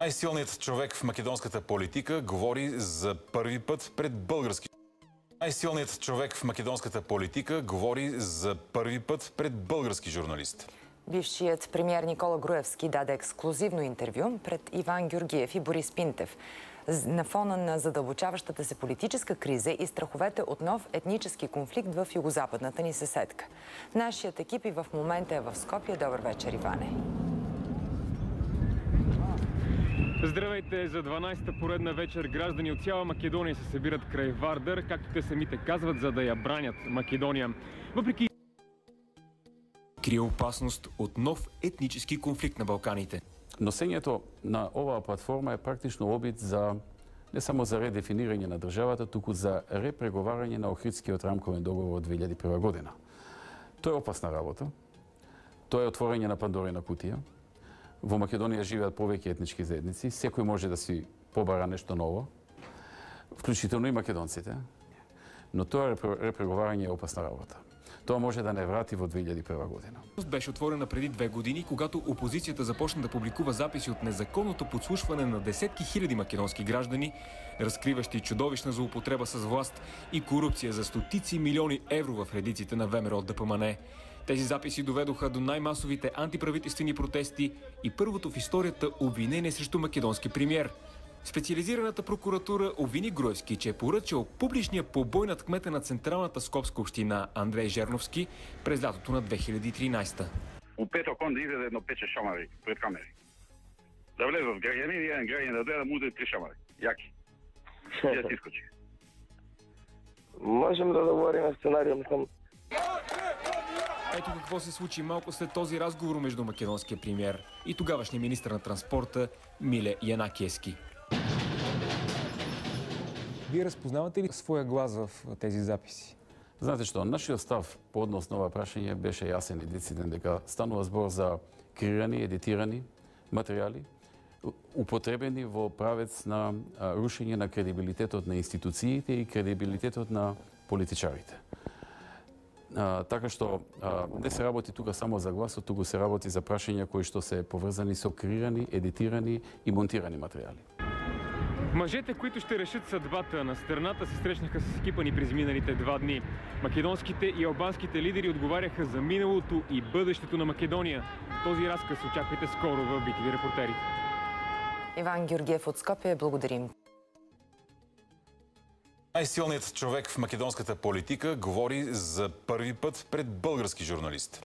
Най-силният човек в македонската политика говори за първи път пред български. Най-силният човек в македонската политика говори за първи път пред български журналист. Бившият премиер Никола Груевски даде ексклузивно интервю пред Иван Георгиев и Борис Пинтев. На фона на задълбочаващата се политическа криза и страховете от нов етнически конфликт в югозападната ни съседка. Нашият екип и в момента е в Скопие. Добър вечер, Иване. Здравейте! За 12-та поредна вечер граждани от цяла Македония се събират край Вардар, както те самите казват, за да я бранят Македония. Въпреки крие опасност от нов етнически конфликт на Балканите. Носењето на оваа платформа е практично обид за не само за редефинирање на државата, туку за репреговарање на Охридскиот рамковен договор од 2001 година. Тоа е опасна работа. Тоа е отворање на Пандорина кутија. Во Македонија живеат повеќе етнички заедници, секој може да си побара нешто ново, вклучително и македонците, но тоа репреговарање е опасна работа. Тоа може да не врати во 2001 година. Беше отворена преди 2 години, когато опозицията започна да публикува записи от незаконното подслушване на десетки хиляди македонски граждани, разкриващи чудовищна злоупотреба с власт и корупция за стотици милиони евро в редиците на ВМРО от ДПМНЕ. Тези записи доведоха до най-масовите антиправителствени протести и първото в историята обвинение срещу македонски премиер. Специализираната прокуратура обвини Груевски, че е поръчал публичния побой над кмета на Централната скопска община Андрей Жерновски през лятото на 2013. У петок он да изеде едно пече шамари пред камери. Да влезат граѓани и еден граѓанин да даде да му удари 3 шамари. Јаки. И да си искочи. Можем да договорим сценарij, мислам. Ето какво се случи малко след този разговор между македонския премиер и тогавашния министър на транспорта Миле Янакиевски. Вие разпознавате ли своя глас в тези записи? Знаете што, нашиот став по однос на ова прашање беше јасен и дециден дека станува збор за креирани, едитирани материјали, употребени во правец на рушење на кредибилитетот на институциите и кредибилитетот на политичарите. Така што не се работи тука само за гласот, туку се работи за прашања кои што се поврзани со креирани, едитирани и монтирани материјали. Мъжете, които ще решат съдбата на страната, се срещнаха с екипа ни през миналите 2 дни. Македонските и албанските лидери отговаряха за миналото и бъдещето на Македония. Този разказ очаквайте скоро в BTV репортерите. Иван Георгиев от Скопие, благодарим. Най-силният човек в македонската политика говори за първи път пред български журналист.